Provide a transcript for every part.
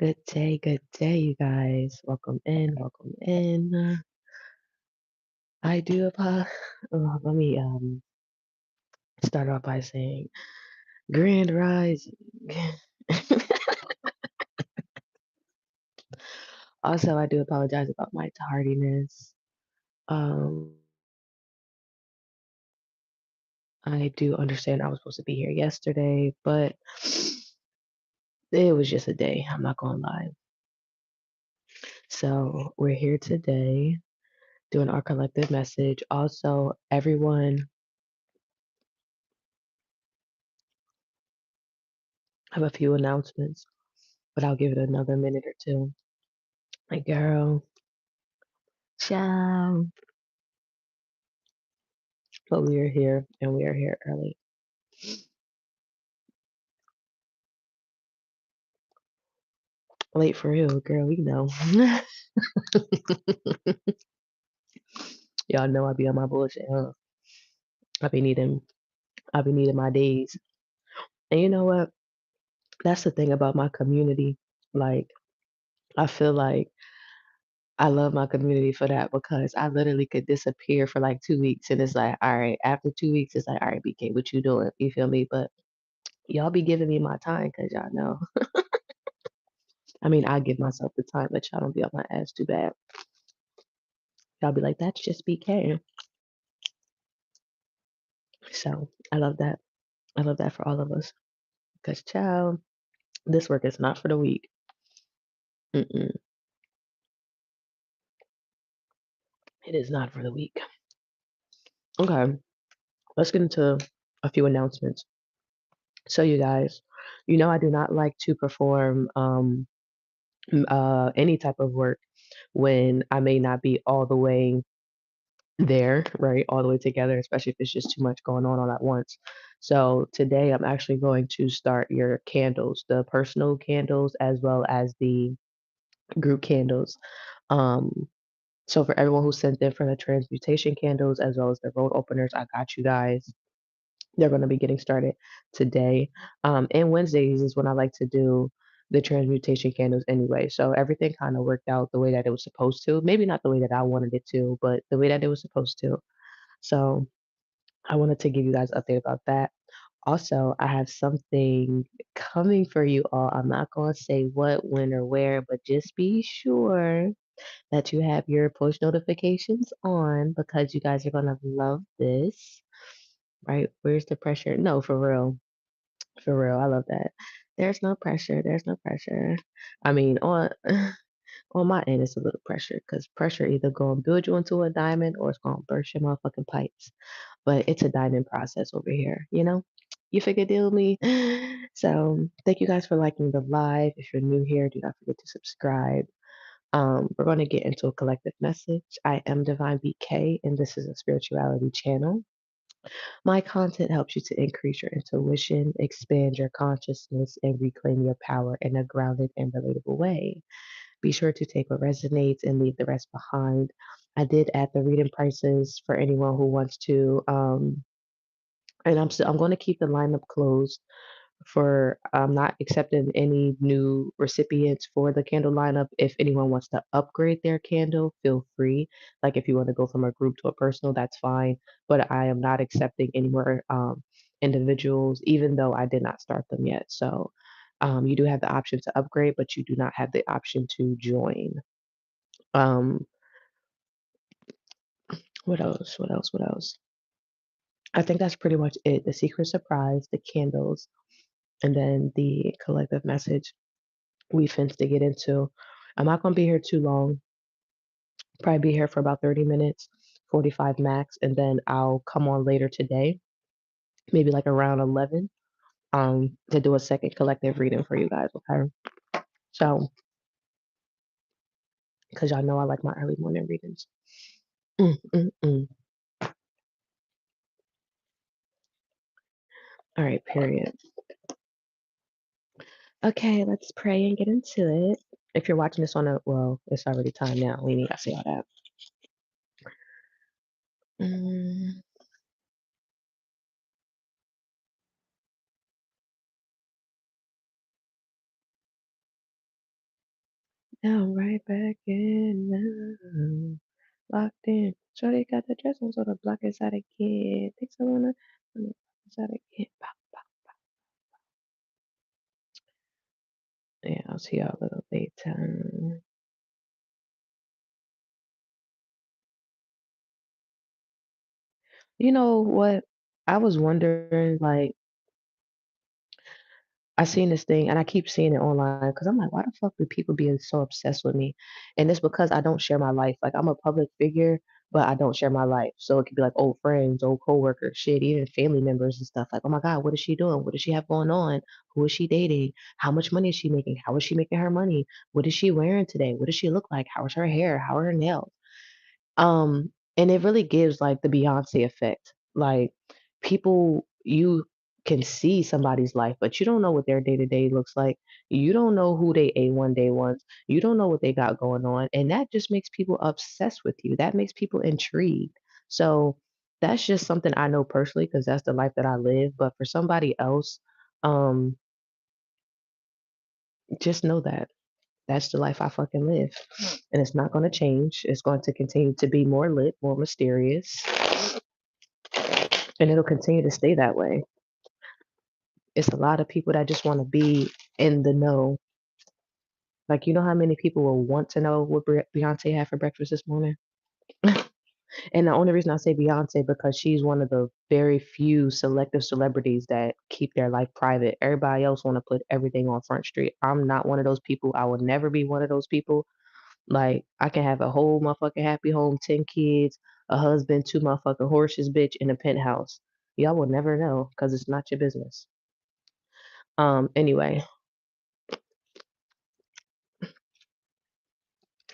Good day, you guys. Welcome in, welcome in. I do let me start off by saying Grand Rising. Also, I do apologize about my tardiness. Um, I do understand I was supposed to be here yesterday, but it was just a day. I'm not gonna lie. So we're here today doing our collective message. Also, everyone, have a few announcements, but I'll give it another minute or two. Like, girl, ciao. But we are here and we are here early. Late for real, girl, we know. Y'all know I be on my bullshit, huh? I be needing I be needing my days. And you know what? That's the thing about my community. Like, I feel like I love my community for that because I literally could disappear for like 2 weeks and it's like, all right, after 2 weeks, it's like, all right, BK, what you doing? You feel me? But y'all be giving me my time because y'all know. I mean, I give myself the time, but y'all don't be on my ass too bad. Y'all be like, that's just BK. So I love that. I love that for all of us. Because, child, this work is not for the weak. Mm-mm. It is not for the weak. Okay, let's get into a few announcements. So, you guys, you know, I do not like to perform any type of work when I may not be all the way there, right? All the way together, especially if it's just too much going on all at once. So today I'm actually going to start your candles, the personal candles as well as the group candles. Um, so for everyone who sent in for the transmutation candles as well as the road openers, I got you guys. They're going to be getting started today. And Wednesdays is when I like to do the transmutation candles anyway. So everything kind of worked out the way that it was supposed to. Maybe not the way that I wanted it to, but the way that it was supposed to. So I wanted to give you guys an update about that. Also, I have something coming for you all. I'm not going to say what, when, or where, but just be sure that you have your push notifications on because you guys are going to love this. Right? Where's the pressure? No, for real. For real. I love that. There's no pressure. There's no pressure. I mean, on on my end, it's a little pressure because pressure either going to build you into a diamond or it's going to burst your motherfucking pipes. But it's a diamond process over here, you know? You figure deal with me. So thank you guys for liking the live. If you're new here, do not forget to subscribe. We're going to get into a collective message. I am Divine BK, and this is a spirituality channel. My content helps you to increase your intuition, expand your consciousness, and reclaim your power in a grounded and relatable way. Be sure to take what resonates and leave the rest behind. I did add the reading prices for anyone who wants to. And I'm going to keep the lineup closed for I'm not accepting any new recipients for the candle lineup. If anyone wants to upgrade their candle, feel free. Like if you want to go from a group to a personal, that's fine. But I am not accepting any more individuals, even though I did not start them yet. So you do have the option to upgrade, but you do not have the option to join. Um, what else? What else? What else? I think that's pretty much it. The secret surprise, the candles, and then the collective message we finna to get into. I'm not gonna be here too long. Probably be here for about 30 minutes, 45 max, and then I'll come on later today, maybe like around 11, to do a second collective reading for you guys. Okay. So, because y'all know I like my early morning readings. Mm, mm, mm. All right. Period. Okay. Let's pray and get into it. If you're watching this on a well, it's already time now. We ain't gotta say all that. Mm. Now I'm right back in now. Locked in. Shorty got the dress on, so the block inside again. Thinks I wanna inside again. Pow, pow. Yeah, I'll see y'all a little later. You know what? I was wondering, like, I seen this thing and I keep seeing it online because I'm like, why the fuck do people be so obsessed with me? And it's because I don't share my life. Like I'm a public figure, but I don't share my life. So it could be like old friends, old coworkers, shit, even family members and stuff. Like, oh my God, what is she doing? What does she have going on? Who is she dating? How much money is she making? How is she making her money? What is she wearing today? What does she look like? How is her hair? How are her nails? And it really gives like the Beyonce effect. Like people, you can see somebody's life, but you don't know what their day to day looks like. You don't know who they A1 day was. You don't know what they got going on. And that just makes people obsessed with you. That makes people intrigued. So that's just something I know personally because that's the life that I live. But for somebody else, um, just know that that's the life I fucking live. And it's not going to change. It's going to continue to be more lit, more mysterious, and it'll continue to stay that way. It's a lot of people that just want to be in the know. Like, you know how many people will want to know what Beyonce had for breakfast this morning? And the only reason I say Beyonce because she's one of the very few selective celebrities that keep their life private. Everybody else want to put everything on Front Street. I'm not one of those people. I will never be one of those people. Like, I can have a whole motherfucking happy home, 10 kids, a husband, two motherfucking horses, bitch, in a penthouse. Y'all will never know because it's not your business. Anyway,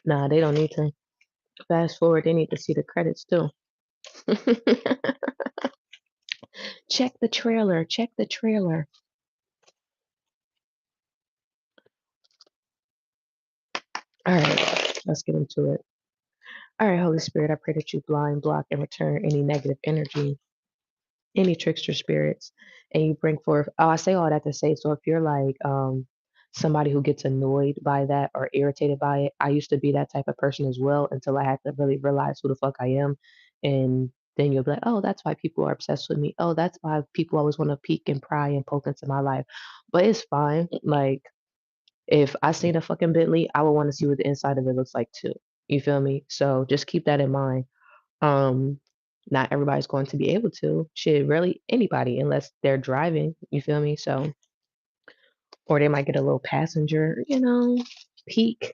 nah, they don't need to fast forward. They need to see the credits too. Check the trailer. Check the trailer. All right, let's get into it. All right, Holy Spirit, I pray that you blind, block, and return any negative energy, any trickster spirits, and you bring forth. Oh, I say all that to say, so if you're like somebody who gets annoyed by that or irritated by it, I used to be that type of person as well until I had to really realize who the fuck I am, and then you'll be like, oh, that's why people are obsessed with me. Oh, that's why people always want to peek and pry and poke into my life. But it's fine. Like if I seen a fucking Bentley, I would want to see what the inside of it looks like too. You feel me? So just keep that in mind. Um, Not everybody's going to be able to. Shit, really anybody unless they're driving. You feel me? So, or they might get a little passenger, peek.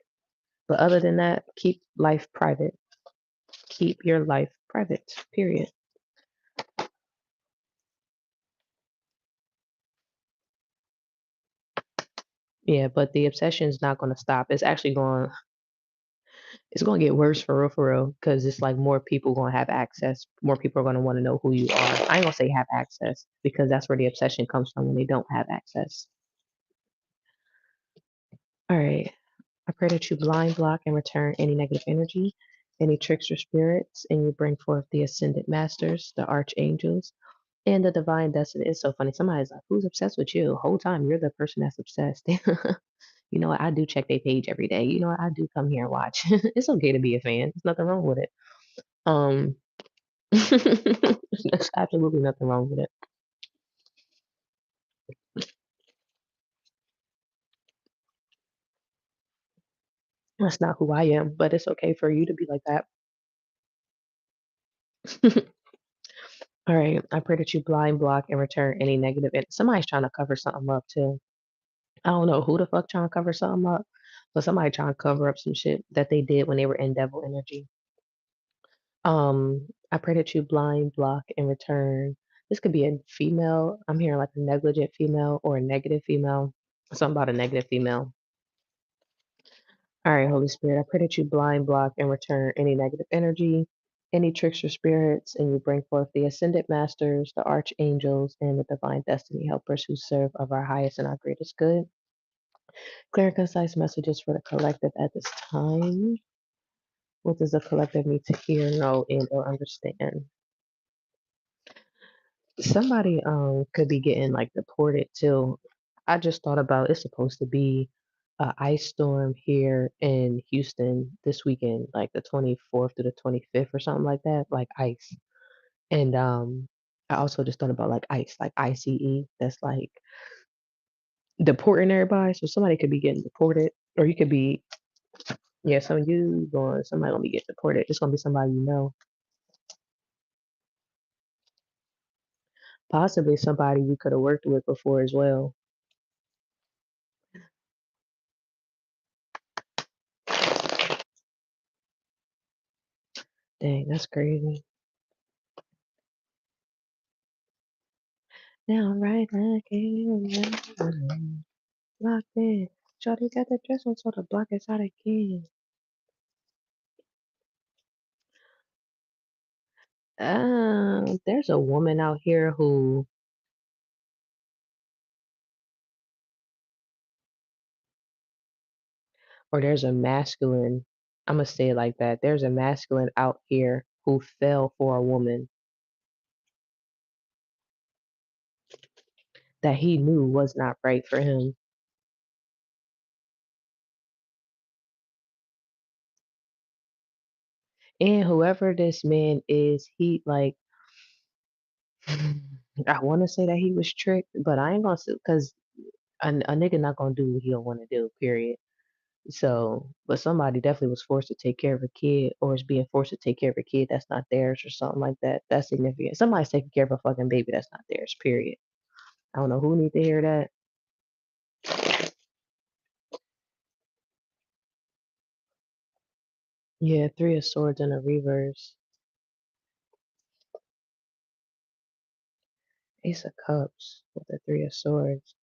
But other than that, keep life private. Keep your life private. Period. Yeah, but the obsession is not going to stop. It's actually going. It's going to get worse for real, because it's like more people going to have access. More people are going to want to know who you are. I ain't gonna say have access because that's where the obsession comes from when they don't have access. All right. I pray that you blind block and return any negative energy, any tricks or spirits, and you bring forth the ascended masters, the archangels, and the divine destiny. It's so funny. Somebody's like, who's obsessed with you? Whole time you're the person that's obsessed. You know what? I do check their page every day. You know what? I do come here and watch. It's okay to be a fan. There's nothing wrong with it. Um, there's absolutely nothing wrong with it. That's not who I am, but it's okay for you to be like that. All right. I pray that you blind block and return any negative. Somebody's trying to cover something up too. I don't know who the fuck trying to cover something up, but somebody trying to cover up some shit that they did when they were in devil energy. I pray that you blind block and return. This could be a female. I'm hearing like a negligent female or a negative female. Something about a negative female. All right, Holy Spirit, I pray that you blind block and return any negative energy, any tricks or spirits, and you bring forth the ascended masters, the archangels, and the divine destiny helpers who serve of our highest and our greatest good. Clear and concise messages for the collective at this time. What does the collective need to hear, know, and or understand? Somebody could be getting like deported too. I just thought about it's supposed to be a ice storm here in Houston this weekend, like the 24th to the 25th or something like that, like ice. And I also just thought about like ICE, like ICE. That's like deporting everybody. So somebody could be getting deported, or you could be, yeah, somebody gonna be getting deported. It's gonna be somebody you know, possibly somebody you could have worked with before as well. Dang, that's crazy. Now I'm right back in, locked in. Shorty got the dress on, so the block is out again. There's a woman out here who, or there's a masculine. I'm gonna say it like that. There's a masculine out here who fell for a woman that he knew was not right for him. And whoever this man is, he like, I want to say that he was tricked, but I ain't gonna say because a nigga not gonna do what he don't want to do. Period. So, but somebody definitely was forced to take care of a kid, or is being forced to take care of a kid that's not theirs, or something like that. That's significant. Somebody's taking care of a fucking baby that's not theirs. Period. I don't know who need to hear that. Yeah, three of swords in a reverse. Ace of cups with the three of swords.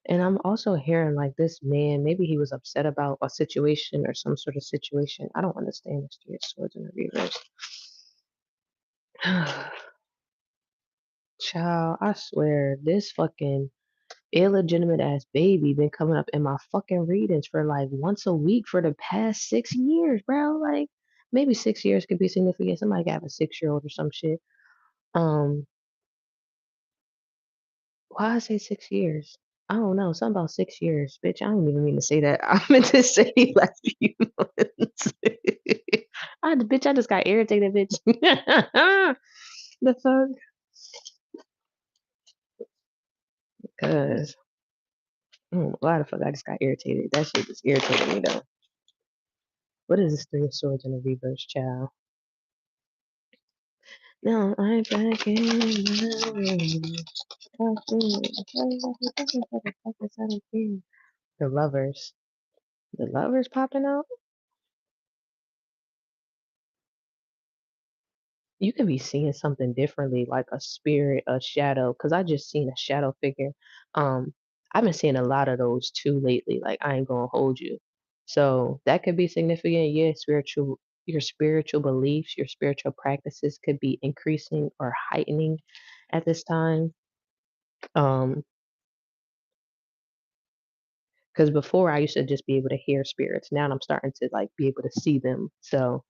And I'm also hearing like this man, maybe he was upset about a situation or some sort of situation. I don't understand this three of swords in the reverse. Child, I swear, this fucking illegitimate ass baby been coming up in my fucking readings for like once a week for the past 6 years, bro. Like maybe 6 years could be significant. Somebody could have a 6-year-old or some shit. Um, why I say 6 years? I don't know. Something about 6 years, bitch. I don't even mean to say that. I meant to say last few months. Bitch, I just got irritated, bitch. The fuck? Cause why the fuck I just got irritated? That shit just irritated me though. What is this three of swords in the reverse, child? No, I'm back in love. The lovers. The lovers popping out? You can be seeing something differently, like a spirit, a shadow. Cause I just seen a shadow figure. Um, I've been seeing a lot of those too lately. Like I ain't gonna hold you. So that could be significant. Yeah, your spiritual beliefs, your spiritual practices could be increasing or heightening at this time. Um, because before I used to just be able to hear spirits. Now I'm starting to like be able to see them. So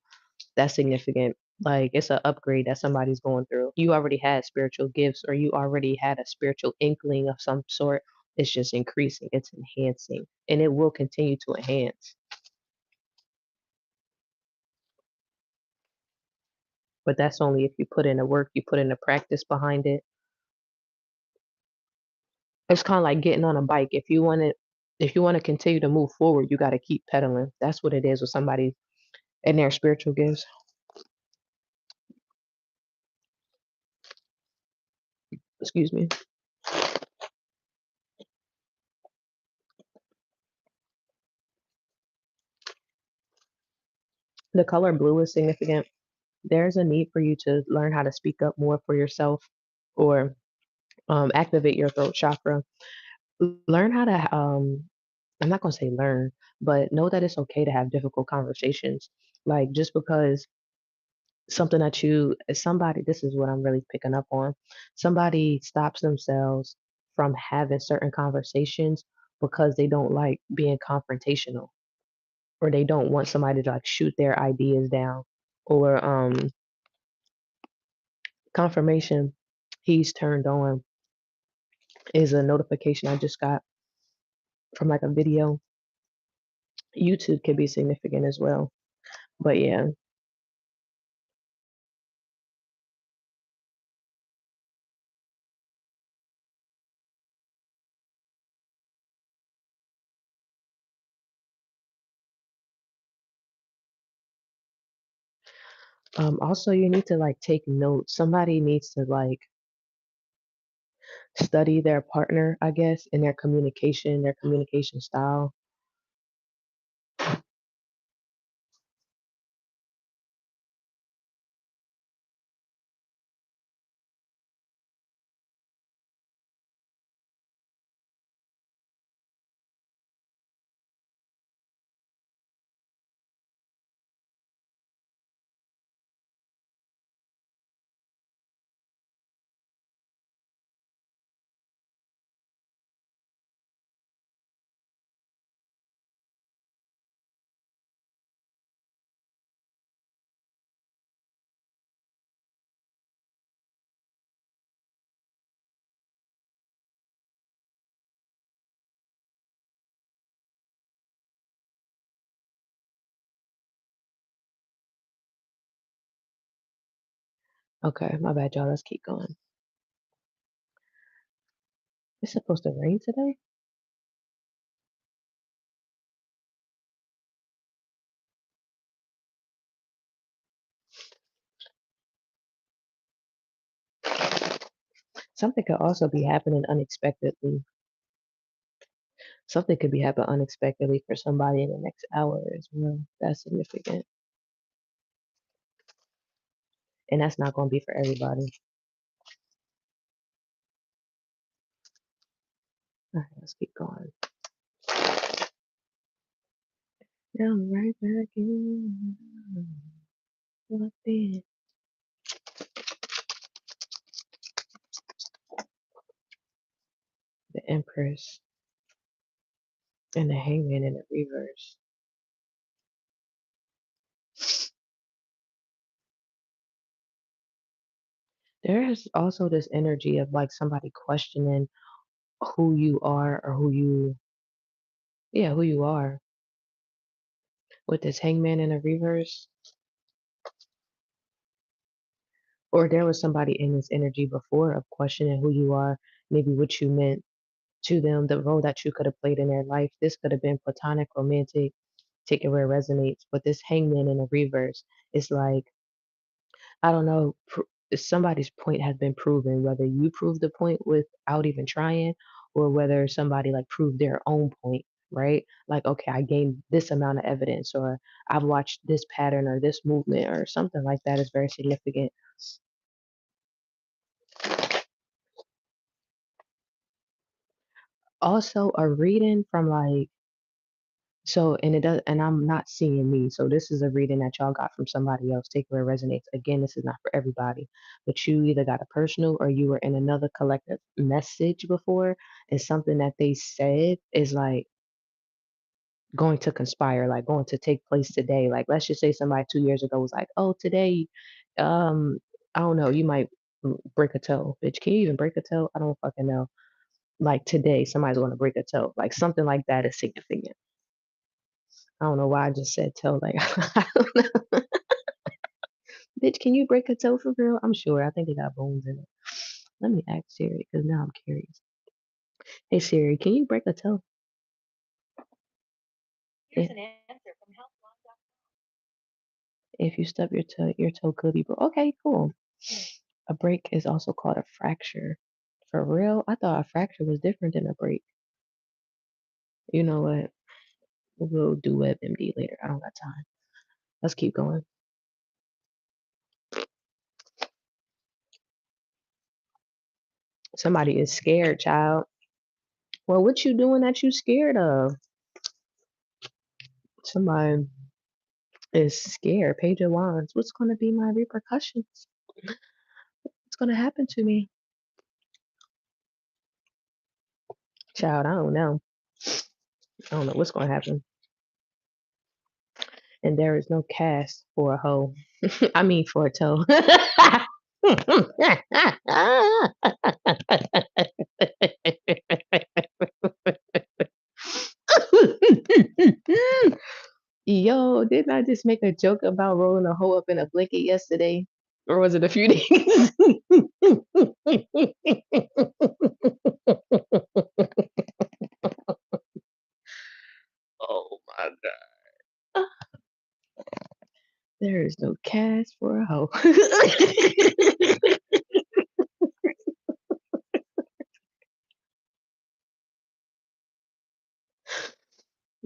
that's significant. Like it's an upgrade that somebody's going through. You already had spiritual gifts or you already had a spiritual inkling of some sort. It's just increasing, it's enhancing, and it will continue to enhance. But that's only if you put in the work, you put in the practice behind it. It's kind of like getting on a bike. If you want to continue to move forward, you got to keep pedaling. That's what it is with somebody and their spiritual gifts. Excuse me. The color blue is significant. There's a need for you to learn how to speak up more for yourself or activate your throat chakra. Learn how to, I'm not going to say learn, but know that it's okay to have difficult conversations. Like just because somebody, this is what I'm really picking up on. Somebody stops themselves from having certain conversations because they don't like being confrontational or they don't want somebody to like shoot their ideas down or confirmation. he's turned on is a notification I just got from like a video. YouTube can be significant as well. But yeah, also you need to like take notes. Somebody needs to like study their partner, I guess, and their communication style. Okay, my bad, y'all. Let's keep going. It's supposed to rain today? Something could also be happening unexpectedly. Something could be happening unexpectedly for somebody in the next hour as well. That's significant. And that's not going to be for everybody. All right, let's keep going. Now I'm right back in. What then? The Empress and the Hangman in the reverse. There is also this energy of like somebody questioning who you are or who you are. With this Hangman in the reverse, or there was somebody in this energy before of questioning who you are, maybe what you meant to them, the role that you could have played in their life. This could have been platonic, romantic, take it where it resonates. But this Hangman in the reverse, it's like, I don't know, somebody's point has been proven, whether you prove the point without even trying, or whether somebody like proved their own point, right? Like, okay, I gained this amount of evidence, or I've watched this pattern or this movement or something like that is very significant. Also, a reading from like, so, and it does, and I'm not seeing me. So this is a reading that y'all got from somebody else. Take it where it resonates. Again, this is not for everybody, but you either got a personal or you were in another collective message before, and something that they said is like going to conspire, like going to take place today. Like, let's just say somebody 2 years ago was like, "Oh, today, um, I don't know, you might break a toe, bitch. Can you even break a toe? I don't fucking know. Like today, somebody's going to break a toe. Like something like that is significant. I don't know why I just said toe. Like, I don't know. Bitch, can you break a toe for real? I'm sure. I think it got bones in it. Let me ask Siri because now I'm curious. Hey Siri, can you break a toe? If, if you stub your toe could be broke. Okay, cool. A break is also called a fracture. For real? I thought a fracture was different than a break. You know what? We'll do WebMD later. I don't got time. Let's keep going. Somebody is scared, child. Well, what you doing that you scared of? Somebody is scared. Page of Wands. What's going to be my repercussions? What's going to happen to me? Child, I don't know. I don't know what's going to happen. And there is no cast for a hoe. I mean, for a toe. Yo, didn't I just make a joke about rolling a hoe up in a blanket yesterday? Or was it a few days? Oh my god. There is no cash for a hoe.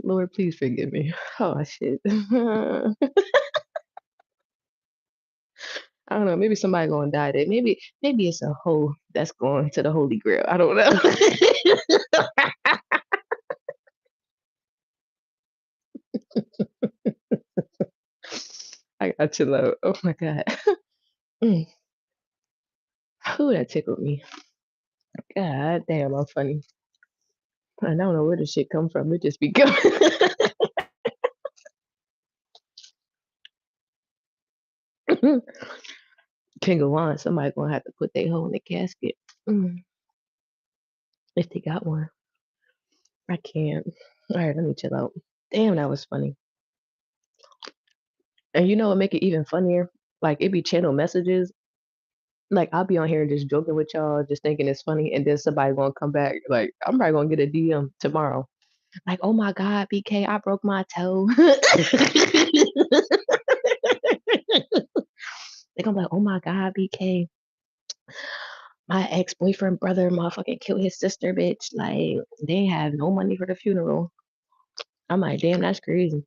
Lord, please forgive me. Oh shit. I don't know. Maybe somebody gonna die today. Maybe it's a hoe that's going to the Holy Grail. I don't know. I got to low. Oh my god. Mm. Who that tickled me? God damn, I'm funny. I don't know where this shit come from. It just be coming. King of Wands. Somebody gonna have to put their hoe in the casket. If they got one. I can't. All right, let me chill out. Damn, that was funny. And you know what make it even funnier? Like it be channel messages. Like I'll be on here just joking with y'all, just thinking it's funny, and then somebody gonna come back. Like I'm probably gonna get a DM tomorrow. Like, oh my God, BK, I broke my toe. They gonna be like, oh my God, BK, my ex-boyfriend brother motherfucking killed his sister, bitch. Like, they ain't have no money for the funeral. I'm like, damn, that's crazy.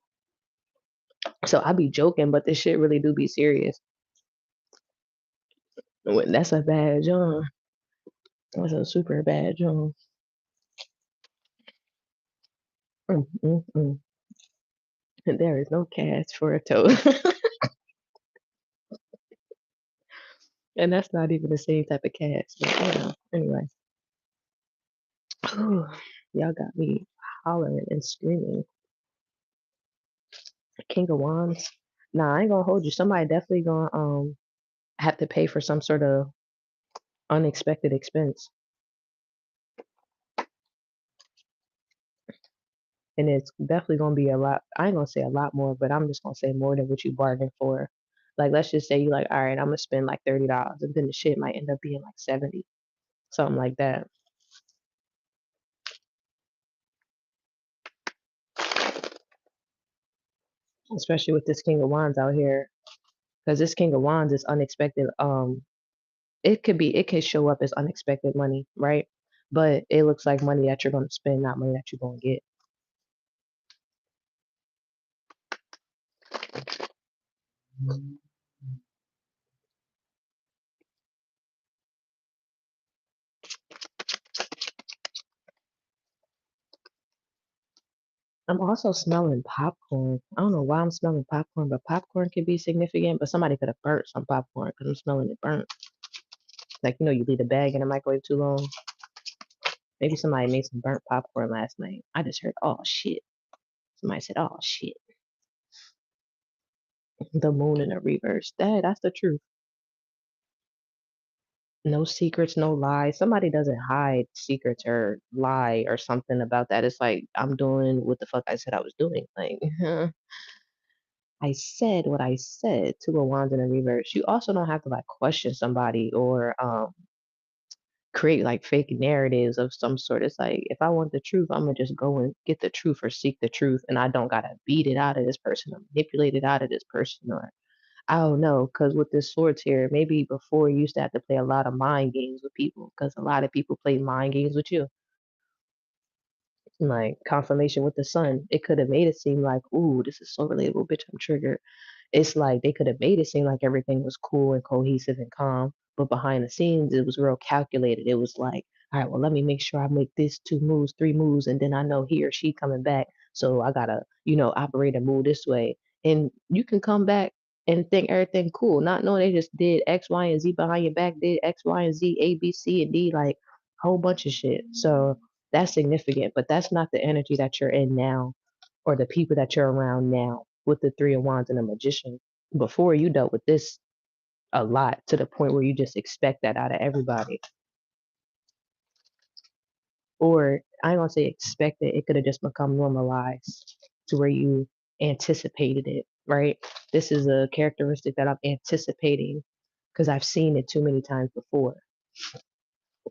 So I be joking, but this shit really do be serious. That's a bad John. That's a super bad John. Mm. And there is no cash for a toe. And that's not even the same type of cast. But anyway. Y'all got me hollering and screaming. King of Wands. Nah, I ain't gonna hold you. Somebody definitely gonna have to pay for some sort of unexpected expense. And it's definitely gonna be a lot. I ain't gonna say a lot more, but I'm just gonna say more than what you bargained for. Like let's just say you like, all right, I'm gonna spend like $30, and then the shit might end up being like 70, something like that. Especially with this King of Wands out here, because this King of Wands is unexpected. It could show up as unexpected money, right? But it looks like money that you're gonna spend, not money that you're gonna get. I'm also smelling popcorn. I don't know why I'm smelling popcorn, but popcorn could be significant. But somebody could have burnt some popcorn because I'm smelling it burnt. Like you leave the bag in the microwave too long. Maybe somebody made some burnt popcorn last night. I just heard, oh shit. Somebody said, oh shit. The moon in the reverse. That's the truth. No secrets, no lies. Somebody doesn't hide secrets or lie or something about that. It's like I'm doing what the fuck I said I was doing. Like I said what I said. Two of Wands in the reverse. You also don't have to like question somebody or create like fake narratives of some sort. It's like if I want the truth, I'm gonna just go and get the truth or seek the truth, and I don't gotta beat it out of this person or manipulate it out of this person or I don't know. Because with this swords here, maybe before you used to have to play a lot of mind games with people because a lot of people play mind games with you. Like confirmation with the sun, it could have made it seem like, ooh, this is so relatable, bitch. I'm triggered. It's like they could have made it seem like everything was cool and cohesive and calm, but behind the scenes, it was real calculated. It was like, all right, well, let me make sure I make this 2 moves, 3 moves, and then I know he or she coming back. So I gotta, operate and move this way. And you can come back and think everything cool, not knowing they just did X, Y, and Z behind your back, did X, Y, and Z, A, B, C, and D, like whole bunch of shit. So that's significant, but that's not the energy that you're in now or the people that you're around now with the Three of Wands and the Magician. Before you dealt with this, a lot to the point where you just expect that out of everybody. Or I ain't gonna say expect it, it could have just become normalized to where you anticipated it, right? This is a characteristic that I'm anticipating because I've seen it too many times before.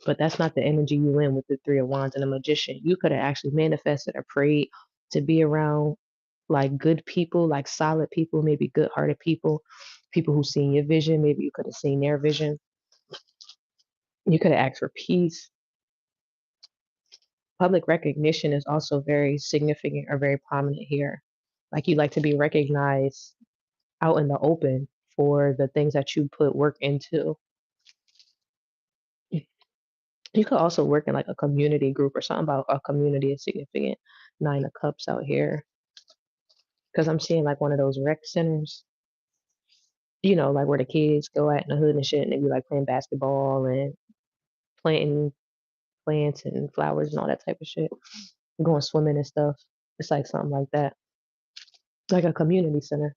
But that's not the energy you in with the Three of Wands and the Magician. You could have actually manifested or prayed to be around like good people, like solid people, maybe good hearted people, people who seen your vision. Maybe you could have seen their vision. You could have asked for peace. Public recognition is also very significant or very prominent here. Like you like to be recognized out in the open for the things that you put work into. You could also work in like a community group or something about a community is significant. Nine of Cups out here. Because I'm seeing like one of those rec centers, like where the kids go out in the hood and shit and they be like playing basketball and planting plants and flowers and all that type of shit. Going swimming and stuff. It's like something like that. Like a community center.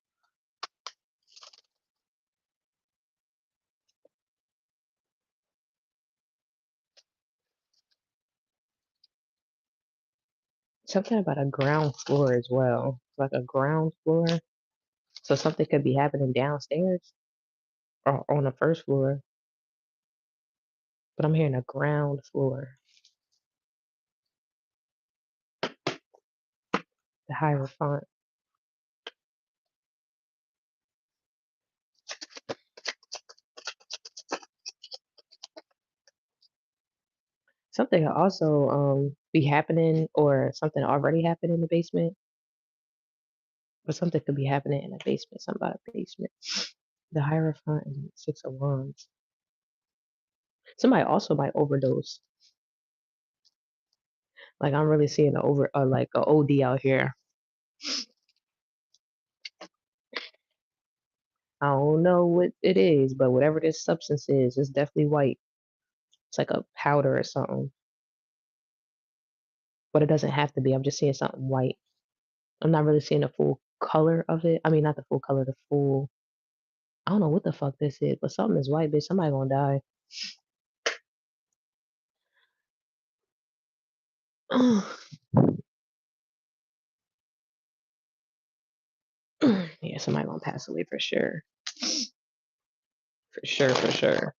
Something about a ground floor as well. Like a ground floor. So something could be happening downstairs or on the first floor. But I'm hearing a ground floor. The Hierophant. Something could also be happening or something already happened in the basement. Or something could be happening in the basement. Something about a basement. The Hierophant and Six of Wands. Somebody also might overdose. Like I'm really seeing like a OD out here. I don't know what it is, but whatever this substance is, it's definitely white. It's like a powder or something, but it doesn't have to be. I'm just seeing something white. I'm not really seeing the full color of it. I mean, not the full color, the full. I don't know what the fuck this is, but something is white, bitch. Somebody gonna die. Yeah, somebody gonna pass away for sure. For sure, for sure.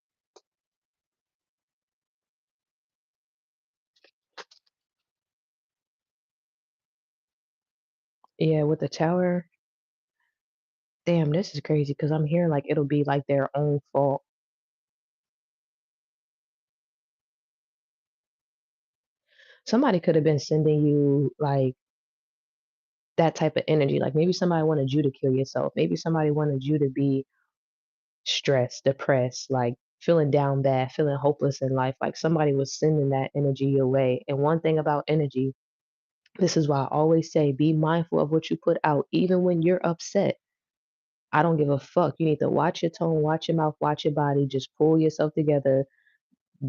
Yeah, with the tower. Damn, this is crazy because I'm hearing like it'll be like their own fault. Somebody could have been sending you like that type of energy. Like maybe somebody wanted you to kill yourself. Maybe somebody wanted you to be stressed, depressed, like feeling down bad, feeling hopeless in life. Like somebody was sending that energy your way. And one thing about energy, this is why I always say be mindful of what you put out, even when you're upset. I don't give a fuck. You need to watch your tone, watch your mouth, watch your body, just pull yourself together,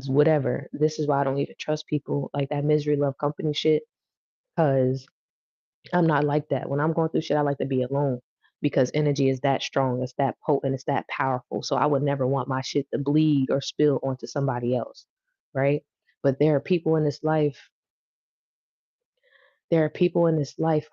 whatever. This is why I don't even trust people like that misery love company shit. Cause I'm not like that. When I'm going through shit, I like to be alone because energy is that strong, it's that potent, it's that powerful. So I would never want my shit to bleed or spill onto somebody else, right? But there are people in this life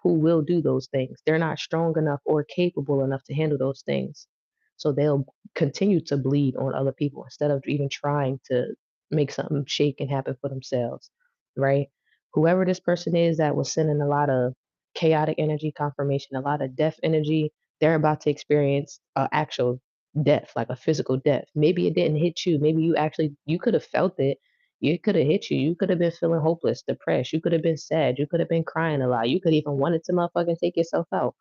who will do those things. They're not strong enough or capable enough to handle those things. So they'll continue to bleed on other people instead of even trying to make something shake and happen for themselves, right? Whoever this person is that was sending a lot of chaotic energy confirmation, a lot of death energy, they're about to experience actual death, like a physical death. Maybe it didn't hit you. Maybe you could have felt it, it could have hit you. You could have been feeling hopeless, depressed. You could have been sad. You could have been crying a lot. You could even wanted to motherfucking take yourself out,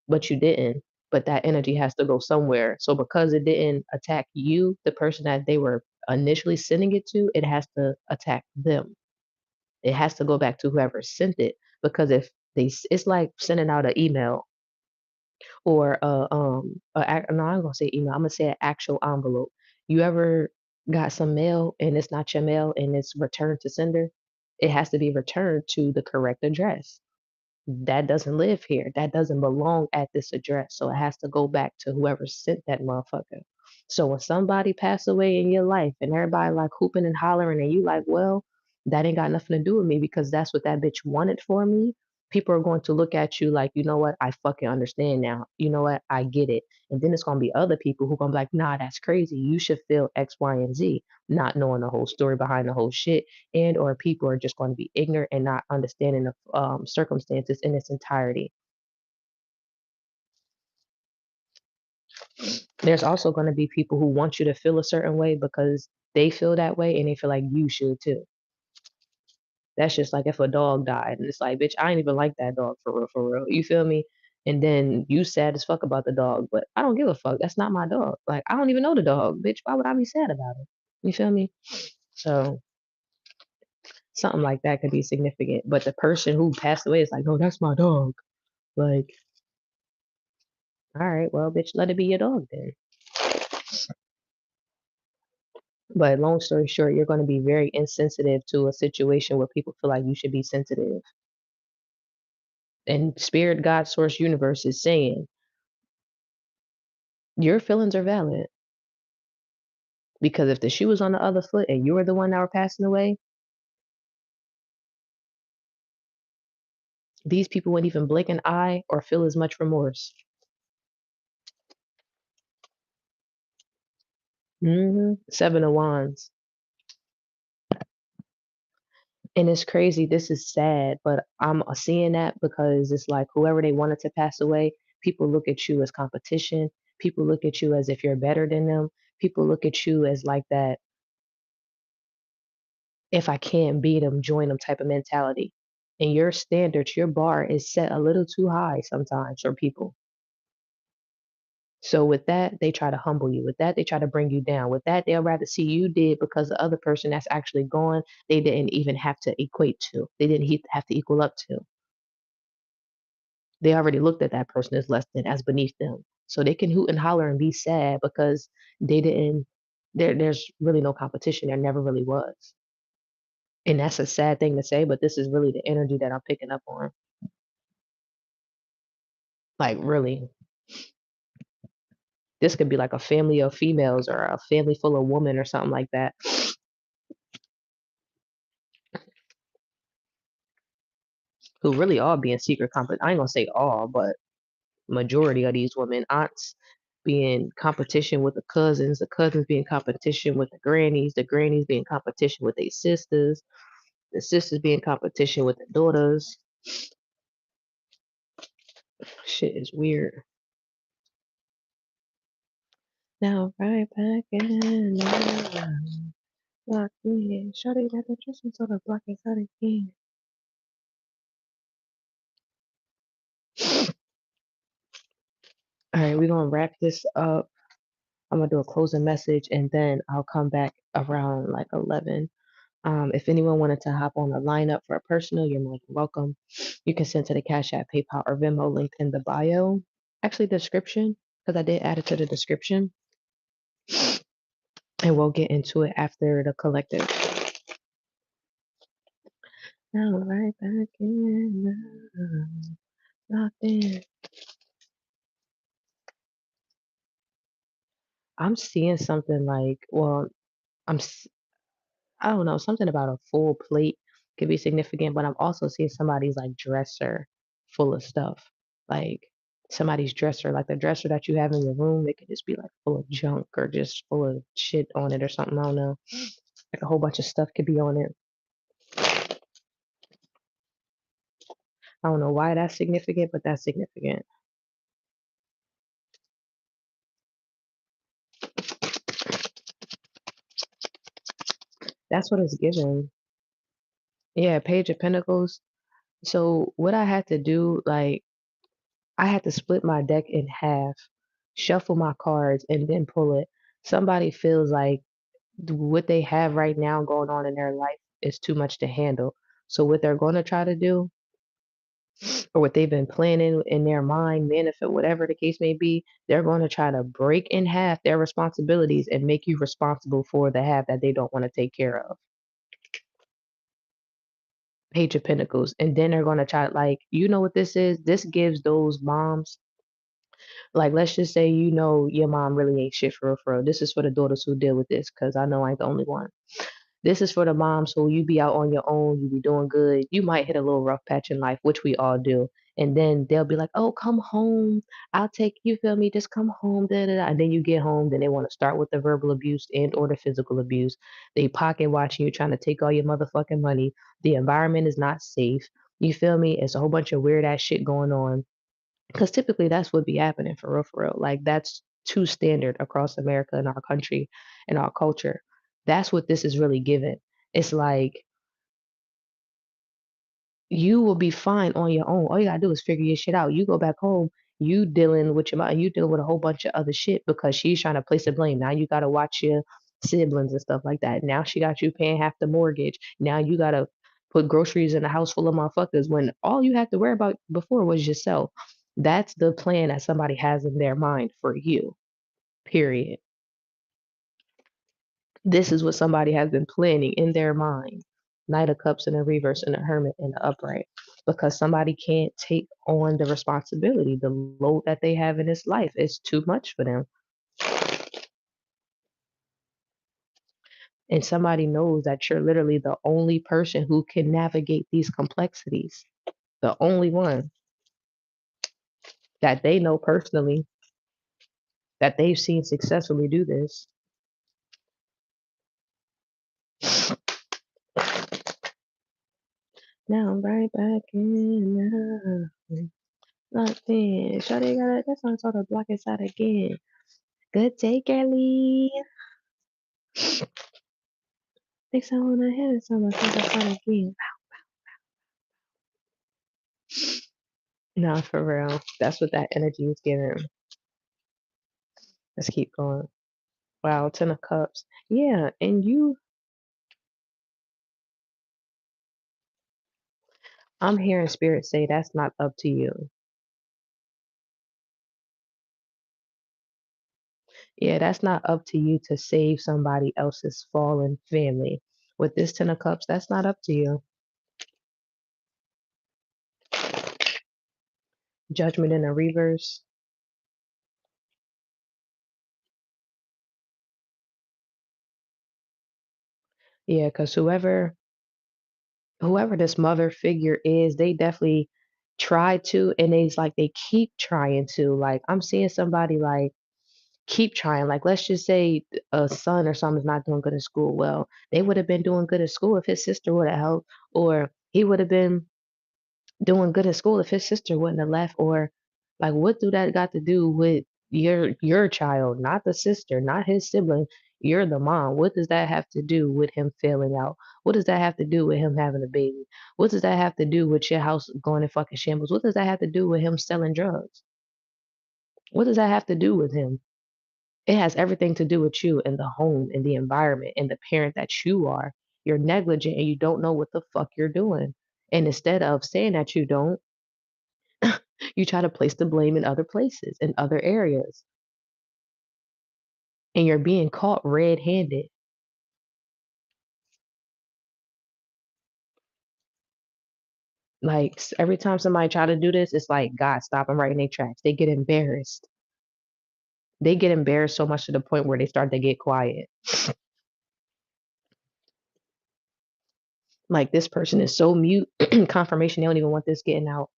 but you didn't. But that energy has to go somewhere. So because it didn't attack you, the person that they were initially sending it to, it has to attack them. It has to go back to whoever sent it. Because if it's like sending out an email or no, I'm gonna say email. I'm gonna say an actual envelope. You ever got some mail and it's not your mail and it's returned to sender? It has to be returned to the correct address. That doesn't live here. That doesn't belong at this address. So it has to go back to whoever sent that motherfucker. So when somebody pass away in your life and everybody like hooping and hollering and you like, well, that ain't got nothing to do with me because that's what that bitch wanted for me. People are going to look at you like, you know what? I fucking understand now. You know what? I get it. And then it's gonna be other people who gonna be like, nah, that's crazy. You should feel X, Y, and Z, not knowing the whole story behind the whole shit, and or people are just going to be ignorant and not understanding the circumstances in its entirety. There's also going to be people who want you to feel a certain way because they feel that way and they feel like you should too. That's just like if a dog died and it's like, bitch, I ain't even like that dog for real, for real. You feel me? And then you sad as fuck about the dog, but I don't give a fuck. That's not my dog. Like I don't even know the dog, bitch. Why would I be sad about it? You feel me? So something like that could be significant. But the person who passed away is like, no, that's my dog. Like, all right, well, bitch, let it be your dog then. But long story short, you're going to be very insensitive to a situation where people feel like you should be sensitive. And Spirit, God, Source, Universe is saying your feelings are valid. Because if the shoe was on the other foot and you were the one that were passing away, these people wouldn't even blink an eye or feel as much remorse. 7 of Wands. And it's crazy. This is sad, but I'm seeing that because it's like whoever they wanted to pass away, people look at you as competition. People look at you as if you're better than them. People look at you as like that, if I can't beat them, join them type of mentality. And your standards, your bar is set a little too high sometimes for people. So with that, they try to humble you. With that, they try to bring you down. With that, they'll rather see you did because the other person that's actually gone, they didn't even have to equate to. They didn't have to equal up to. They already looked at that person as less than, as beneath them. So they can hoot and holler and be sad because they didn't. There's really no competition. There never really was. And that's a sad thing to say, but this is really the energy that I'm picking up on. Like really, this could be like a family of females or a family full of women or something like that, who really all be in secret competition. I ain't gonna say all, but majority of these women, aunts, be in competition with the cousins be in competition with the grannies be in competition with their sisters, the sisters be in competition with the daughters. Shit is weird. Now right back in now. Lock in. Shawty got the dressing soda block it out again. All right, we're gonna wrap this up. I'm gonna do a closing message and then I'll come back around like 11. If anyone wanted to hop on the lineup for a personal, you're more than welcome. You can send to the Cash App, PayPal, or Venmo linked in the bio. Actually, description, because I did add it to the description. And we'll get into it after the collective. Now, right back in, locked in. I'm seeing something like, well, I'm I don't know, something about a full plate could be significant, but I'm also seeing somebody's like dresser full of stuff. Like somebody's dresser, like the dresser that you have in your room, it could just be like full of junk or just full of shit on it or something. I don't know. Like a whole bunch of stuff could be on it. I don't know why that's significant, but that's significant. That's what it's given. Yeah, Page of Pentacles. So what I had to do, like I had to split my deck in half, shuffle my cards, and then pull it. Somebody feels like what they have right now going on in their life is too much to handle. So what they're going to try to do, or what they've been planning in their mind, manifest, whatever the case may be, they're going to try to break in half their responsibilities and make you responsible for the half that they don't want to take care of. Page of Pentacles. And then they're going to try, like, you know what this is? This gives those moms Like, let's just say you know your mom really ain't shit for real, for real. This is for the daughters who deal with this, because I know I ain't the only one. This is for the moms who you be out on your own, you be doing good. You might hit a little rough patch in life, which we all do. And then they'll be like, "Oh, come home. I'll take you, feel me? Just come home." Da, da, da. And then you get home, then they want to start with the verbal abuse and or the physical abuse. They pocket watching you, trying to take all your motherfucking money. The environment is not safe. You feel me? It's a whole bunch of weird ass shit going on. Because typically that's what be happening for real, for real. Like that's too standard across America and our country and our culture. That's what this is really given. It's like you will be fine on your own. All you gotta do is figure your shit out. You go back home, you dealing with your mom, you dealing with a whole bunch of other shit because she's trying to place the blame. Now you gotta watch your siblings and stuff like that. Now she got you paying half the mortgage. Now you gotta put groceries in a house full of motherfuckers when all you had to worry about before was yourself. That's the plan that somebody has in their mind for you. Period. This is what somebody has been planning in their mind. Knight of Cups in the reverse and the Hermit in the upright. Because somebody can't take on the responsibility. The load that they have in this life is too much for them. And somebody knows that you're literally the only person who can navigate these complexities. The only one that they know personally that they've seen successfully do this. Now I'm right back in love. Nothing. Shawty got it. That song sort of block inside again. Good day, girlie. Think I wanna hit it, so I'm gonna again. Nah, for real. That's what that energy is giving. Let's keep going. Wow, Ten of Cups. Yeah, and I'm hearing spirit say that's not up to you. Yeah, that's not up to you to save somebody else's fallen family. With this Ten of Cups, that's not up to you. Judgment in a reverse. Yeah, because whoever this mother figure is, they definitely try to, and it's like they keep trying to. Like I'm seeing somebody like keep trying. Like let's just say a son or something's not doing good in school. Well, they would have been doing good at school if his sister would have helped, or he would have been doing good at school if his sister wouldn't have left, or like what do that got to do with your child, not the sister, not his sibling, you're the mom. What does that have to do with him failing out? What does that have to do with him having a baby? What does that have to do with your house going in fucking shambles? What does that have to do with him selling drugs? What does that have to do with him? It has everything to do with you and the home and the environment and the parent that you are. You're negligent and you don't know what the fuck you're doing. And instead of saying that you don't, you try to place the blame in other places, in other areas, and you're being caught red-handed. Like every time somebody try to do this, it's like God stop them right in their tracks. They get embarrassed. They get embarrassed so much to the point where they start to get quiet. Like this person is so mute. Confirmation, they don't even want this getting out.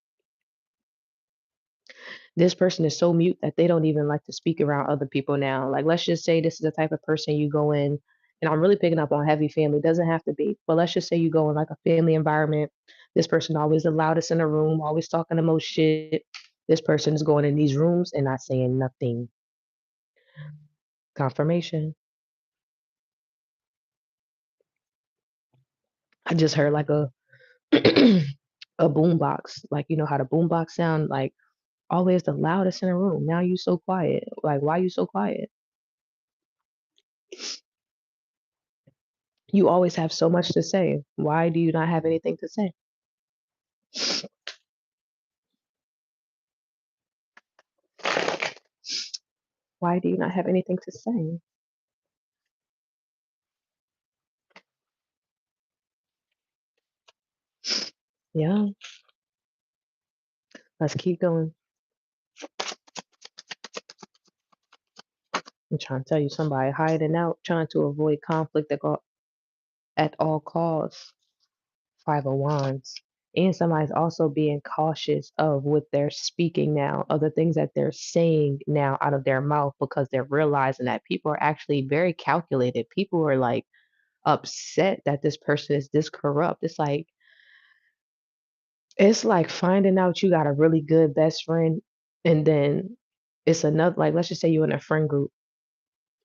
This person is so mute that they don't even like to speak around other people now. Like, let's just say this is the type of person you go in, and I'm really picking up on heavy family. Doesn't have to be, but let's just say you go in like a family environment. This person always the loudest in the room, always talking the most shit. This person is going in these rooms and not saying nothing. Confirmation. I just heard like a a boom box. Like you know how the boom box sound like always the loudest in the room. Now you so quiet. Like why you so quiet? You always have so much to say. Why do you not have anything to say? Why do you not have anything to say? Yeah, let's keep going. I'm trying to tell you, somebody hiding out, trying to avoid conflict at all costs. Five of Wands. And somebody's also being cautious of what they're speaking now, of the things that they're saying now out of their mouth because they're realizing that people are actually very calculated. People are like upset that this person is this corrupt. It's like finding out you got a really good best friend and then it's another like let's just say you're in a friend group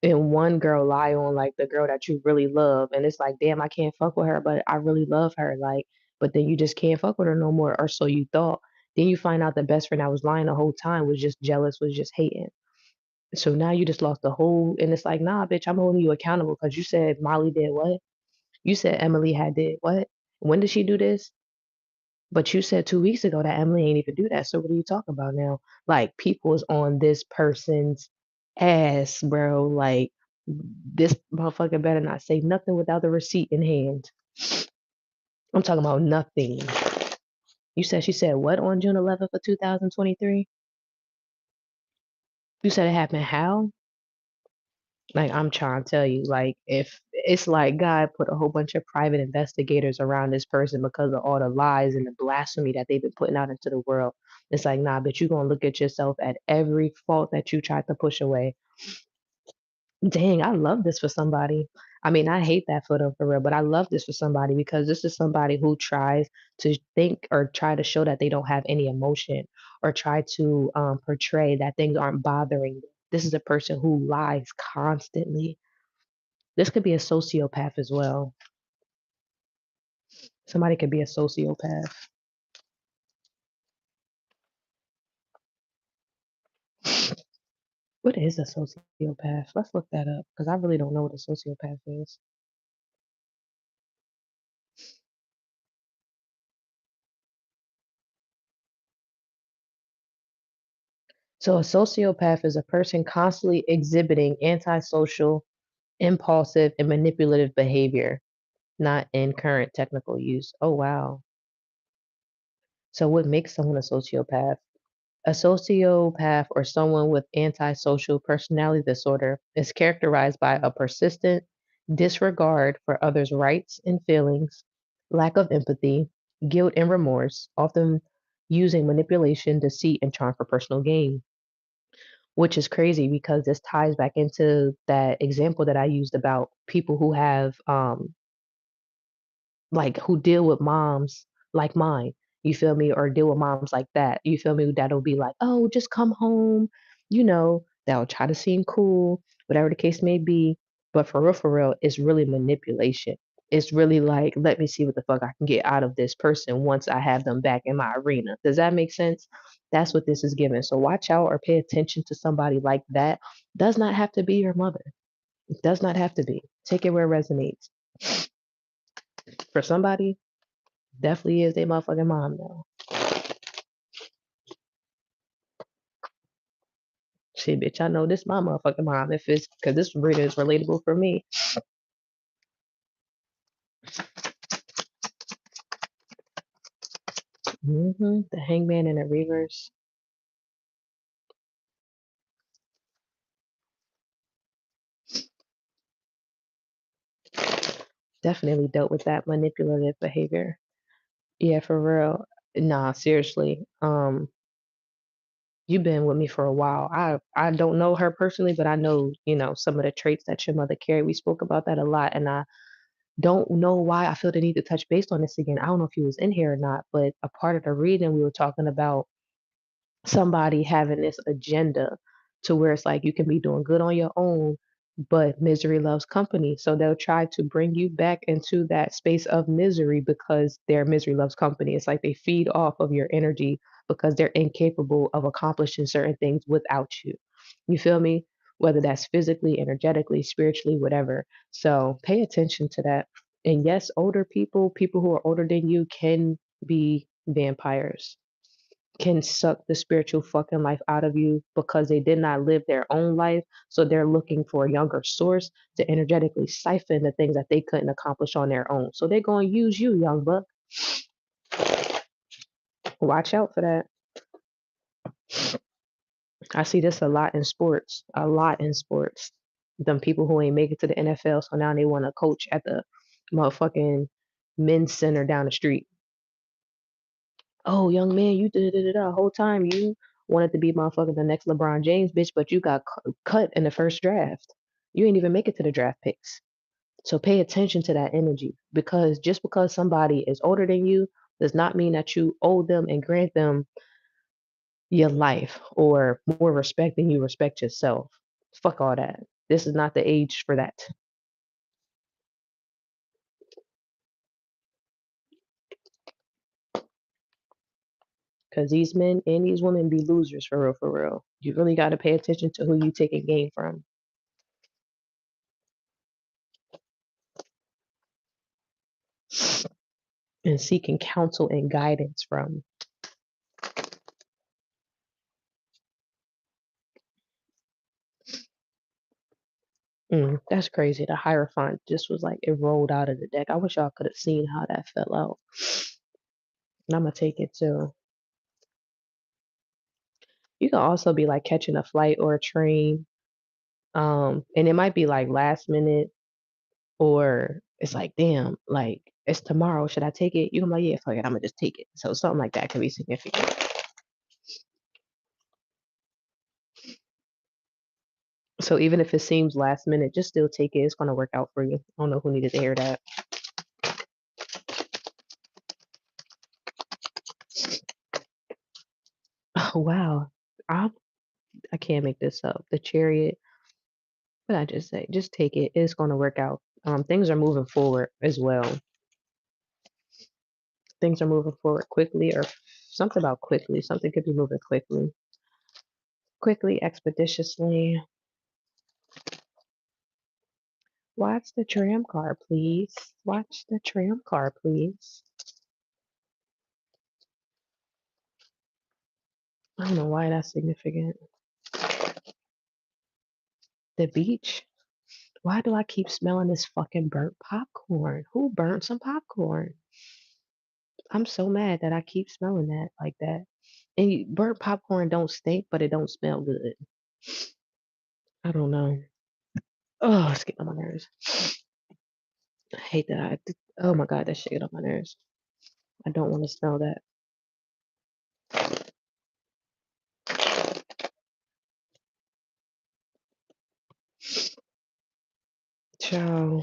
and one girl lie on like the girl that you really love and it's like damn I can't fuck with her but I really love her like but then you just can't fuck with her no more or so you thought then you find out the best friend that was lying the whole time was just jealous was just hating so now you just lost the whole and it's like nah bitch I'm holding you accountable because you said Molly did what you said Emily had did what when did she do this but you said 2 weeks ago that Emily ain't even do that. So what are you talking about now? Like people is on this person's ass, bro. Like this motherfucker better not say nothing without the receipt in hand. I'm talking about nothing. You said she said what on June 11th of 2023? You said it happened how? Like I'm trying to tell you, like if it's like God put a whole bunch of private investigators around this person because of all the lies and the blasphemy that they've been putting out into the world. It's like, nah, but you're gonna look at yourself at every fault that you tried to push away. Dang, I love this for somebody. I mean, I hate that for them for real, but I love this for somebody because this is somebody who tries to think or try to show that they don't have any emotion or try to portray that things aren't bothering them. This is a person who lies constantly. This could be a sociopath as well. Somebody could be a sociopath. What is a sociopath? Let's look that up because I really don't know what a sociopath is. So, a sociopath is a person constantly exhibiting antisocial, impulsive, and manipulative behavior, not in current technical use. Oh, wow. So, what makes someone a sociopath? A sociopath or someone with antisocial personality disorder is characterized by a persistent disregard for others' rights and feelings, lack of empathy, guilt and remorse, often using manipulation, deceit, and charm for personal gain, which is crazy because this ties back into that example that I used about people who have like who deal with moms like mine, you feel me? Or deal with moms like that. You feel me? That'll be like, oh, just come home, that'll try to seem cool, whatever the case may be. But for real, it's really manipulation. It's really like, let me see what the fuck I can get out of this person once I have them back in my arena. Does that make sense? That's what this is giving. So watch out or pay attention to somebody like that. Does not have to be your mother. It does not have to be. Take it where it resonates. For somebody, definitely is their motherfucking mom though. Shit, bitch, I know this my motherfucking mom if it's because this reader is relatable for me. The hangman in a reverse. Definitely dealt with that manipulative behavior. Yeah, for real. Nah, seriously. You've been with me for a while. I don't know her personally, but I know, some of the traits that your mother carried. We spoke about that a lot, and I don't know why I feel the need to touch base on this again. I don't know if he was in here or not, but a part of the reading we were talking about somebody having this agenda to where it's like you can be doing good on your own, but misery loves company. So they'll try to bring you back into that space of misery because their misery loves company. It's like they feed off of your energy because they're incapable of accomplishing certain things without you. You feel me? Whether that's physically, energetically, spiritually, whatever. So pay attention to that. And yes, older people, people who are older than you can be vampires, can suck the spiritual fucking life out of you because they did not live their own life. So they're looking for a younger source to energetically siphon the things that they couldn't accomplish on their own. So they're going to use you, young buck. Watch out for that. I see this a lot in sports. A lot in sports. Them people who ain't make it to the NFL, so now they want to coach at the motherfucking men's center down the street. Oh, young man, you did it the whole time. You wanted to be motherfucking the next LeBron James, bitch, but you got cut in the first draft. You ain't even make it to the draft picks. So pay attention to that energy because just because somebody is older than you does not mean that you owe them and grant them your life or more respect than you respect yourself. Fuck all that. This is not the age for that. Because these men and these women be losers for real, for real. You really got to pay attention to who you taking game from and seeking counsel and guidance from. That's crazy. The Hierophant just was like, it rolled out of the deck. I wish y'all could have seen how that fell out. And I'm going to take it too. You can also be like catching a flight or a train. And it might be like last minute or it's like, damn, like it's tomorrow. Should I take it? You can be like, yeah, fuck it, I'm gonna just take it. So something like that can be significant. So even if it seems last minute, just still take it. It's gonna work out for you. I don't know who needed to hear that. Oh wow. I I can't make this up. The chariot. What did I just say? Just take it. It's gonna work out. Things are moving forward as well. Things are moving forward quickly or something about quickly. Something could be moving quickly. Quickly, expeditiously. Watch the tram car, please. Watch the tram car, please. I don't know why that's significant. The beach? Why do I keep smelling this fucking burnt popcorn? Who burnt some popcorn? I'm so mad that I keep smelling that like that. And burnt popcorn don't stink, but it don't smell good. I don't know. Oh, it's getting on my nerves. I hate that. Oh my god, that shit get on my nerves. I don't want to smell that. Ciao.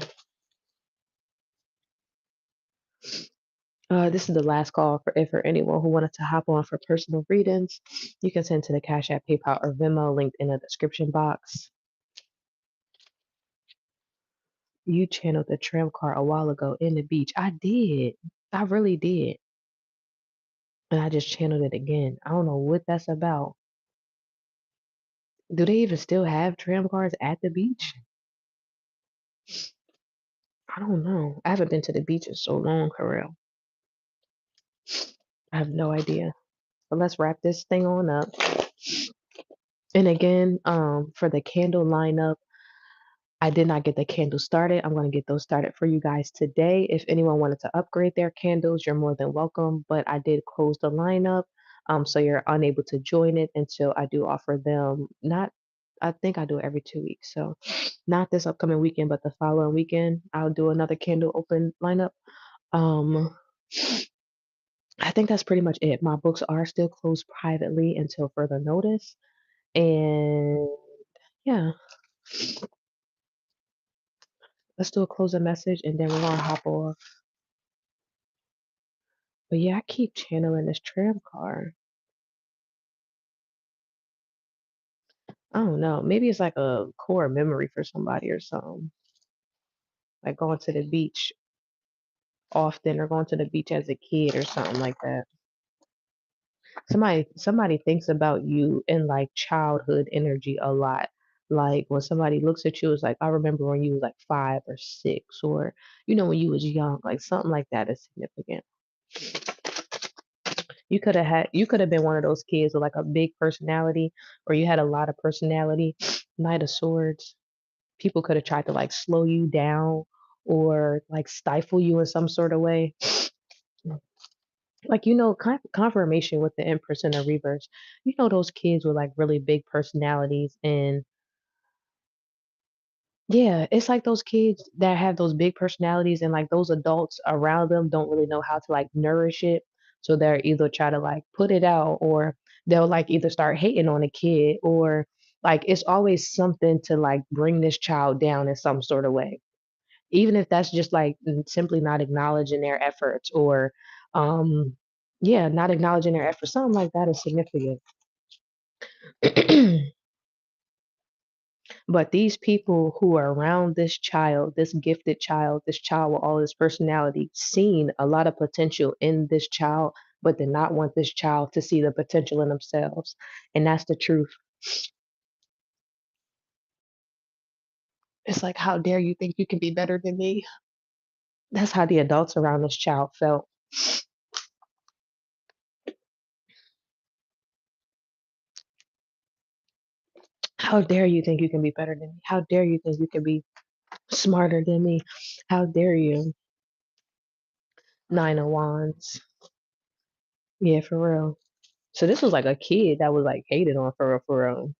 This is the last call for anyone who wanted to hop on for personal readings. You can send to the Cash App, PayPal, or Venmo linked in the description box. You channeled the tram car a while ago in the beach. I did. I really did. And I just channeled it again. I don't know what that's about. Do they even still have tram cars at the beach? I don't know. I haven't been to the beach in so long, Karel. I have no idea. But let's wrap this thing on up. And again, for the candle lineup, I did not get the candles started. I'm going to get those started for you guys today. If anyone wanted to upgrade their candles, you're more than welcome. But I did close the lineup, so you're unable to join it until I do offer them. Not, I think I do it every 2 weeks. So not this upcoming weekend, but the following weekend, I'll do another candle open lineup. Um, I think that's pretty much it. My books are still closed privately until further notice. And yeah, let's do a closing message and then we're gonna hop off. But yeah, I keep channeling this tram car. I don't know. Maybe it's like a core memory for somebody or something. Like going to the beach often or going to the beach as a kid or something like that. Somebody thinks about you in like childhood energy a lot. Like when somebody looks at you, it's like I remember when you was like 5 or 6, or when you was young, like something like that is significant. You could have been one of those kids with like a big personality, or you had a lot of personality. Knight of Swords. People could have tried to like slow you down or like stifle you in some sort of way. Like, confirmation with the Empress and the reverse. Those kids with like really big personalities, and yeah, it's like those kids that have those big personalities, and like those adults around them don't really know how to like nourish it. So they're either try to like put it out, or they'll like either start hating on a kid, or like it's always something to like bring this child down in some sort of way. Even if that's just like simply not acknowledging their efforts, or um yeah, not acknowledging their efforts. Something like that is significant. But these people who are around this child, this gifted child, this child with all this personality, seeing a lot of potential in this child, but did not want this child to see the potential in themselves. And that's the truth. It's like, how dare you think you can be better than me? That's how the adults around this child felt. How dare you think you can be better than me? How dare you think you can be smarter than me? How dare you? Nine of Wands. Yeah, for real. So this was like a kid that was like hated on for real, for real.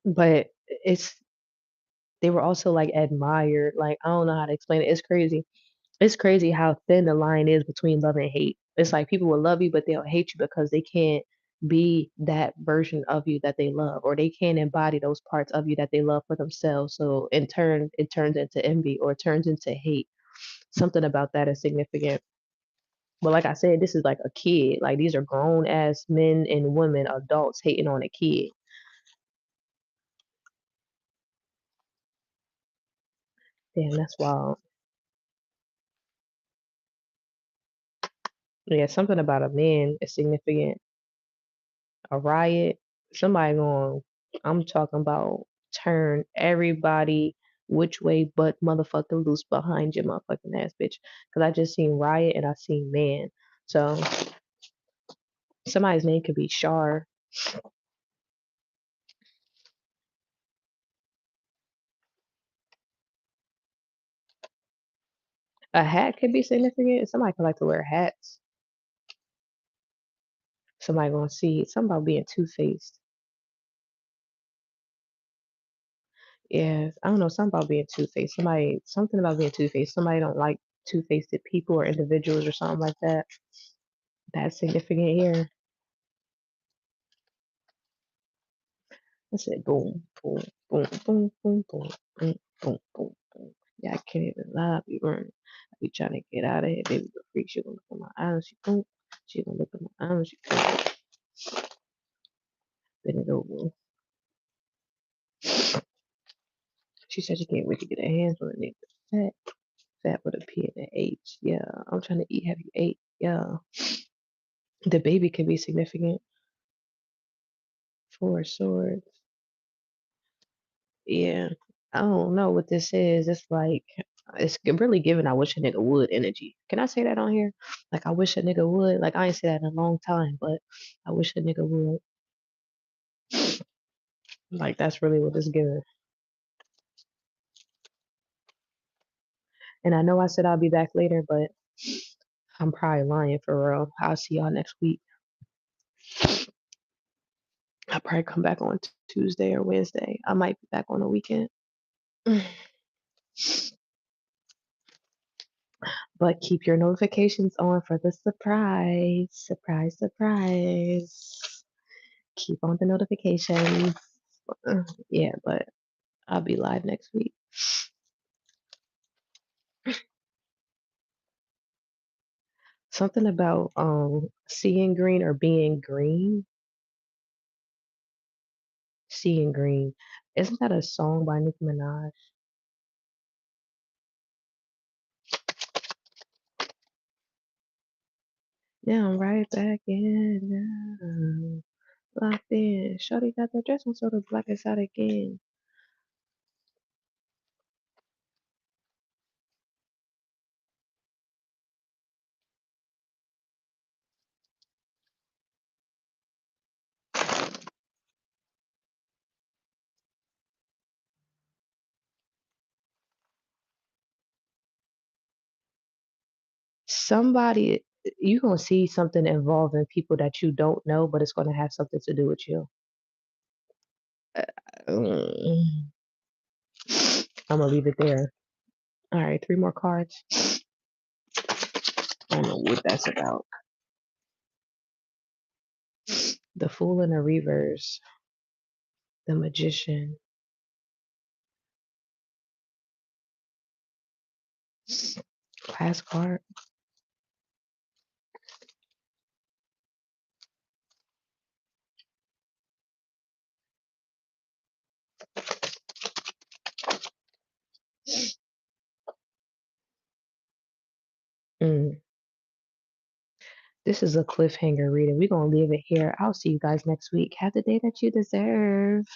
But it's they were also like admired. Like, I don't know how to explain it. It's crazy. It's crazy how thin the line is between love and hate. It's like people will love you, but they'll hate you because they can't be that version of you that they love, or they can't embody those parts of you that they love for themselves. So in turn, it turns into envy or it turns into hate. Something about that is significant. But like I said, this is like a kid. Like, these are grown ass men and women, adults hating on a kid. Damn, that's wild. Yeah, something about a man is significant. A riot, somebody going, I'm talking about turn everybody which way but motherfucking loose behind your motherfucking ass, bitch. Because I just seen riot and I seen man. So somebody's name could be Shar. A hat could be significant. Somebody could like to wear hats. Somebody gonna see something about being two-faced. Yeah, I don't know, something about being two-faced. Something about being two-faced. Somebody don't like two-faced people or individuals or something like that. That's significant here. I said boom, boom, boom, boom, boom, boom, boom, boom, boom, boom. Yeah, I can't even lie. I be running. I be trying to get out of here. Baby, the freak. She gonna look at my eyes. She boom. She gonna look at my eyes. She boom. Bend it over. She said she can't wait to get her hands on a nigga. Fat, fat with a P and an H. Yeah, I'm trying to eat. Have you ate? Yeah. The baby can be significant. Four swords. Yeah. I don't know what this is. It's like really giving I wish a nigga would energy. Can I say that on here? Like, I wish a nigga would. Like, I ain't say that in a long time, but I wish a nigga would. Like, that's really what it's giving. And I know I said I'll be back later, but I'm probably lying for real. I'll see y'all next week. I'll probably come back on Tuesday or Wednesday. I might be back on the weekend. But keep your notifications on for the surprise. Surprise, surprise. Keep on the notifications. Yeah, but I'll be live next week. Something about seeing green or being green. Seeing green. Isn't that a song by Nicki Minaj? Now I'm right back in. Locked in. Shorty got the dress on so the black is out again. Somebody you gonna see something involving people that you don't know, but it's gonna have something to do with you. Mm, I'm gonna leave it there. All right, 3 more cards. I don't know what that's about. The Fool in the Reverse, the Magician. Last card. Mm. This is a cliffhanger reading. We're gonna leave it here. I'll see you guys next week. Have the day that you deserve.